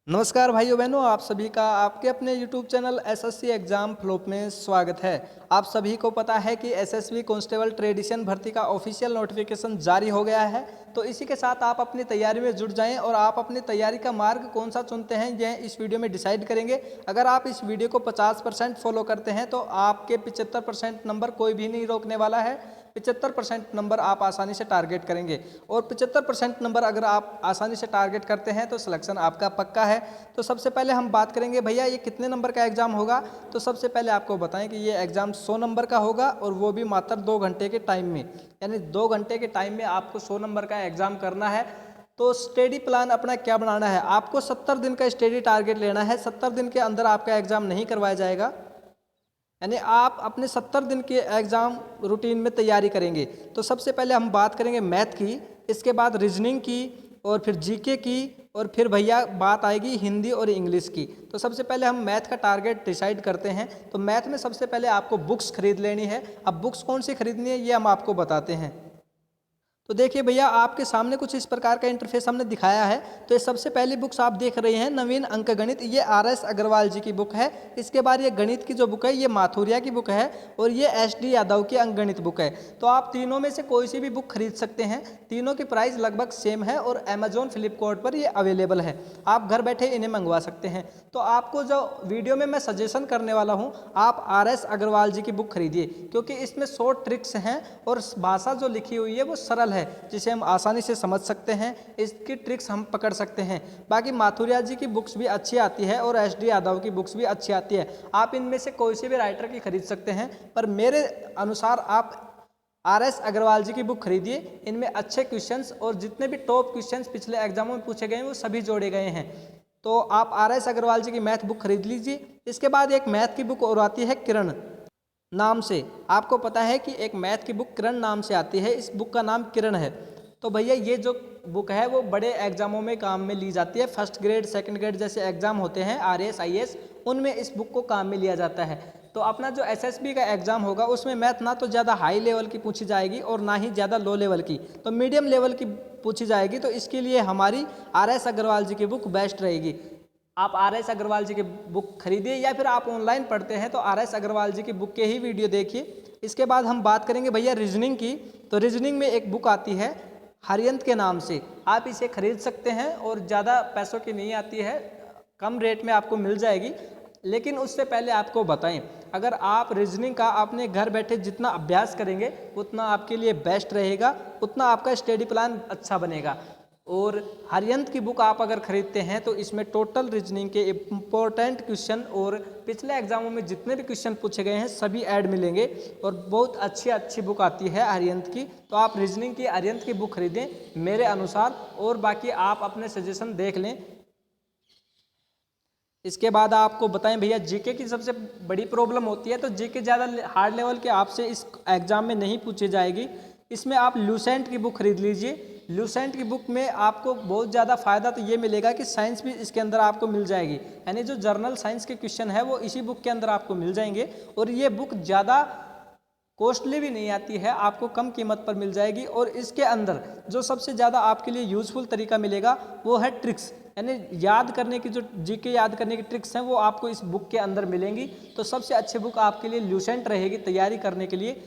नमस्कार भाइयों बहनों, आप सभी का आपके अपने YouTube channel SSC exam flop में स्वागत है। आप सभी को पता है कि एसएसबी कांस्टेबल ट्रेडिशन भर्ती का ऑफिशियल नोटिफिकेशन जारी हो गया है। तो इसी के साथ आप अपनी तैयारी में जुट जाएं और आप अपनी तैयारी का मार्ग कौन सा चुनते हैं यह इस वीडियो में डिसाइड करेंगे। अगर आप इस वीडियो को 50% फॉलो करते हैं तो आपके 75% नंबर कोई भी नहीं रोकने वाला है। 75% नंबर आप आसानी से टारगेट करेंगे और 75% नंबर अगर आप आसानी से टारगेट करते हैं तो सिलेक्शन आपका पक्का है। तो सबसे पहले हम बात करेंगे भैया ये कितने नंबर का एग्ज़ाम होगा। तो सबसे पहले आपको बताएं कि ये एग्ज़ाम 100 नंबर का होगा और वो भी मात्र 2 घंटे के टाइम में, यानी 2 घंटे के टाइम में आपको 100 नंबर का एग्ज़ाम करना है। तो स्टडी प्लान अपना क्या बनाना है, आपको 70 दिन का स्टडी टारगेट लेना है। 70 दिन के अंदर आपका एग्ज़ाम नहीं करवाया जाएगा, यानी आप अपने 70 दिन के एग्ज़ाम रूटीन में तैयारी करेंगे। तो सबसे पहले हम बात करेंगे मैथ की, इसके बाद रीजनिंग की और फिर जीके की और फिर भैया बात आएगी हिंदी और इंग्लिश की। तो सबसे पहले हम मैथ का टारगेट डिसाइड करते हैं। तो मैथ में सबसे पहले आपको बुक्स खरीद लेनी है। अब बुक्स कौन सी खरीदनी है ये हम आपको बताते हैं। तो देखिए भैया आपके सामने कुछ इस प्रकार का इंटरफेस हमने दिखाया है। तो ये सबसे पहली बुक्स आप देख रहे हैं नवीन अंक गणित, ये आर.एस. अग्रवाल जी की बुक है। इसके बाद ये गणित की जो बुक है ये माथुरिया की बुक है और ये एस.डी. यादव की अंक गणित बुक है। तो आप तीनों में से कोई सी भी बुक खरीद सकते हैं। तीनों की प्राइस लगभग सेम है और अमेजोन फ्लिपकार्ट पर ये अवेलेबल है। आप घर बैठे इन्हें मंगवा सकते हैं। तो आपको जो वीडियो में मैं सजेशन करने वाला हूँ, आप आर.एस. अग्रवाल जी की बुक खरीदिए, क्योंकि इसमें 100 ट्रिक्स हैं और भाषा जो लिखी हुई है वो सरल है, जिसे हम आसानी से समझ सकते हैं। इसकी ट्रिक्स हम पकड़ सकते हैं। बाकी माथुरिया जी की बुक्स भी अच्छी आती है और एस.डी. यादव की बुक्स भी अच्छी आती है। आप इनमें से कोई से भी राइटर की खरीद सकते हैं, पर मेरे अनुसार आप आर.एस. अग्रवाल जी की बुक खरीदिए। इनमें अच्छे क्वेश्चंस और जितने भी टॉप क्वेश्चंस पिछले एग्जामों में पूछे गए हैं वो सभी जोड़े गए हैं। तो आप आर.एस. अग्रवाल जी की मैथ बुक खरीद लीजिए। इसके बाद एक मैथ की बुक और आती है किरण नाम से। आपको पता है कि एक मैथ की बुक किरण नाम से आती है, इस बुक का नाम किरण है। तो भैया ये जो बुक है वो बड़े एग्जामों में काम में ली जाती है। फर्स्ट ग्रेड सेकंड ग्रेड जैसे एग्जाम होते हैं आर.एस. आई.ए.एस. उनमें इस बुक को काम में लिया जाता है। तो अपना जो एसएसबी का एग्जाम होगा उसमें मैथ ना तो ज़्यादा हाई लेवल की पूछी जाएगी और ना ही ज़्यादा लो लेवल की, तो मीडियम लेवल की पूछी जाएगी। तो इसके लिए हमारी आर.एस. अग्रवाल जी की बुक बेस्ट रहेगी। आप आर.एस. अग्रवाल जी की बुक खरीदिए या फिर आप ऑनलाइन पढ़ते हैं तो आर.एस. अग्रवाल जी की बुक के ही वीडियो देखिए। इसके बाद हम बात करेंगे भैया रीजनिंग की। तो रीजनिंग में एक बुक आती है हरियंत के नाम से, आप इसे खरीद सकते हैं और ज़्यादा पैसों की नहीं आती है, कम रेट में आपको मिल जाएगी। लेकिन उससे पहले आपको बताएं, अगर आप रीजनिंग का अपने घर बैठे जितना अभ्यास करेंगे उतना आपके लिए बेस्ट रहेगा, उतना आपका स्टडी प्लान अच्छा बनेगा। और हरियंत की बुक आप अगर खरीदते हैं तो इसमें टोटल रीजनिंग के इम्पोर्टेंट क्वेश्चन और पिछले एग्जामों में जितने भी क्वेश्चन पूछे गए हैं सभी ऐड मिलेंगे और बहुत अच्छी अच्छी बुक आती है हरियंत की। तो आप रीजनिंग की हरियंत की बुक खरीदें मेरे अनुसार, और बाकी आप अपने सजेशन देख लें। इसके बाद आपको बताएं भैया जीके की सबसे बड़ी प्रॉब्लम होती है। तो जीके ज़्यादा हार्ड लेवल के आपसे इस एग्ज़ाम में नहीं पूछी जाएगी। इसमें आप ल्यूसेंट की बुक खरीद लीजिए। ल्यूसेंट की बुक में आपको बहुत ज़्यादा फ़ायदा तो ये मिलेगा कि साइंस भी इसके अंदर आपको मिल जाएगी, यानी जो जर्नल साइंस के क्वेश्चन है वो इसी बुक के अंदर आपको मिल जाएंगे। और ये बुक ज़्यादा कॉस्टली भी नहीं आती है, आपको कम कीमत पर मिल जाएगी। और इसके अंदर जो सबसे ज़्यादा आपके लिए यूज़फुल तरीका मिलेगा वो है ट्रिक्स, यानी याद करने की जो जीके याद करने की ट्रिक्स हैं वो आपको इस बुक के अंदर मिलेंगी। तो सबसे अच्छी बुक आपके लिए ल्यूसेंट रहेगी तैयारी करने के लिए।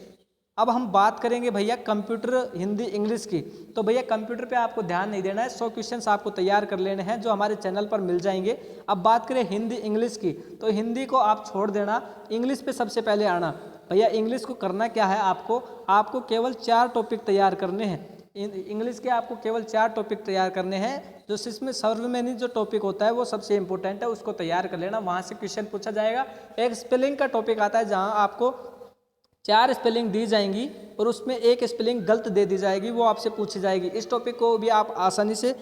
अब हम बात करेंगे भैया कंप्यूटर हिंदी इंग्लिश की। तो भैया कंप्यूटर पे आपको ध्यान नहीं देना है, 100 क्वेश्चंस आपको तैयार कर लेने हैं जो हमारे चैनल पर मिल जाएंगे। अब बात करें हिंदी इंग्लिश की, तो हिंदी को आप छोड़ देना, इंग्लिश पे सबसे पहले आना। भैया इंग्लिश को करना क्या है, आपको केवल 4 टॉपिक तैयार करने हैं। इंग्लिश के आपको केवल 4 टॉपिक तैयार करने हैं, जो इसमें सर्वमान्य जो टॉपिक होता है वो सबसे इंपॉर्टेंट है, उसको तैयार कर लेना, वहाँ से क्वेश्चन पूछा जाएगा। एक स्पेलिंग का टॉपिक आता है जहाँ आपको 4 स्पेलिंग दी जाएंगी और उसमें एक स्पेलिंग गलत दे दी जाएगी, वो आपसे पूछी जाएगी। इस टॉपिक को भी आप आसानी से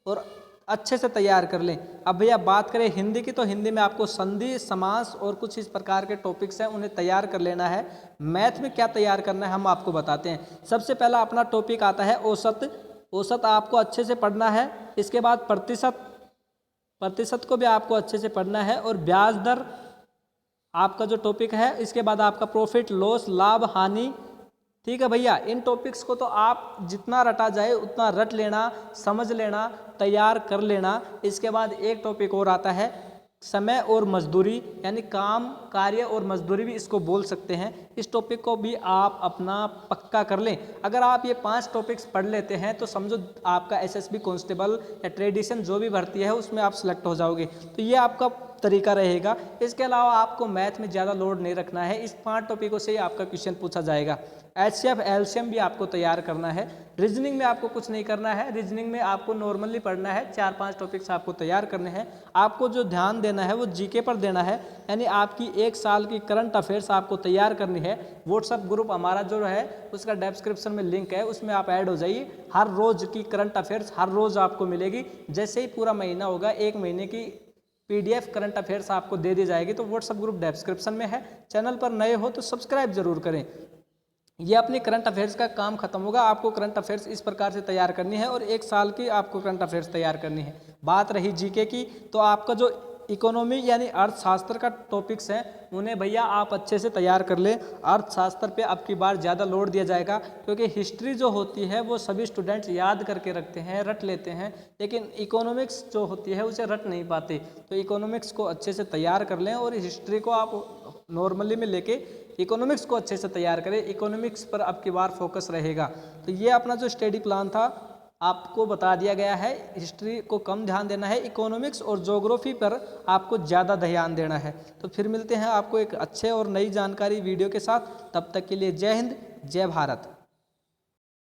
और अच्छे से तैयार कर लें। अब भैया बात करें हिंदी की, तो हिंदी में आपको संधि समास और कुछ इस प्रकार के टॉपिक्स हैं, उन्हें तैयार कर लेना है। मैथ में क्या तैयार करना है हम आपको बताते हैं। सबसे पहला अपना टॉपिक आता है औसत। औसत आपको अच्छे से पढ़ना है। इसके बाद प्रतिशत को भी आपको अच्छे से पढ़ना है और ब्याज दर आपका जो टॉपिक है। इसके बाद आपका प्रॉफिट लॉस लाभ हानि ठीक है भैया, इन टॉपिक्स को तो आप जितना रटा जाए उतना रट लेना, समझ लेना, तैयार कर लेना। इसके बाद एक टॉपिक और आता है समय और मजदूरी, यानी काम, कार्य और मजदूरी भी इसको बोल सकते हैं। इस टॉपिक को भी आप अपना पक्का कर लें। अगर आप ये 5 टॉपिक्स पढ़ लेते हैं तो समझो आपका एसएसबी कांस्टेबल या ट्रेडिशन जो भी भर्ती है उसमें आप सिलेक्ट हो जाओगे। तो ये आपका तरीका रहेगा। इसके अलावा आपको मैथ में ज़्यादा लोड नहीं रखना है, इस 5 टॉपिकों से ही आपका क्वेश्चन पूछा जाएगा। एचसीएफ एलसीएम भी आपको तैयार करना है। रीजनिंग में आपको कुछ नहीं करना है, रीजनिंग में आपको नॉर्मली पढ़ना है, 4-5 टॉपिक्स आपको तैयार करने हैं। आपको जो ध्यान देना है वो जीके पर देना है, यानी आपकी 1 साल की करंट अफेयर्स आपको तैयार करनी है। व्हाट्सएप ग्रुप हमारा जो है उसका डिस्क्रिप्शन में लिंक है, उसमें आप ऐड हो जाइए। हर रोज़ की करंट अफेयर्स हर रोज़ आपको मिलेगी। जैसे ही पूरा महीना होगा 1 महीने की PDF करंट अफेयर्स आपको दे दी जाएगी। तो व्हाट्सएप ग्रुप डिस्क्रिप्शन में है। चैनल पर नए हो तो सब्सक्राइब जरूर करें। ये अपनी करंट अफेयर्स का काम खत्म होगा। आपको करंट अफेयर्स इस प्रकार से तैयार करनी है और 1 साल की आपको करंट अफेयर्स तैयार करनी है। बात रही जीके की, तो आपका जो इकोनॉमी यानी अर्थशास्त्र का टॉपिक्स हैं उन्हें भैया आप अच्छे से तैयार कर लें। अर्थशास्त्र पे अब की बार ज़्यादा लोड दिया जाएगा, क्योंकि हिस्ट्री जो होती है वो सभी स्टूडेंट्स याद करके रखते हैं, रट लेते हैं, लेकिन इकोनॉमिक्स जो होती है उसे रट नहीं पाते। तो इकोनॉमिक्स को अच्छे से तैयार कर लें और हिस्ट्री को आप नॉर्मली में लेके इकोनॉमिक्स को अच्छे से तैयार करें। इकोनॉमिक्स पर अब की बार फोकस रहेगा। तो ये अपना जो स्टडी प्लान था आपको बता दिया गया है। हिस्ट्री को कम ध्यान देना है, इकोनॉमिक्स और ज्योग्राफी पर आपको ज़्यादा ध्यान देना है। तो फिर मिलते हैं आपको एक अच्छे और नई जानकारी वीडियो के साथ। तब तक के लिए जय हिंद, जय भारत।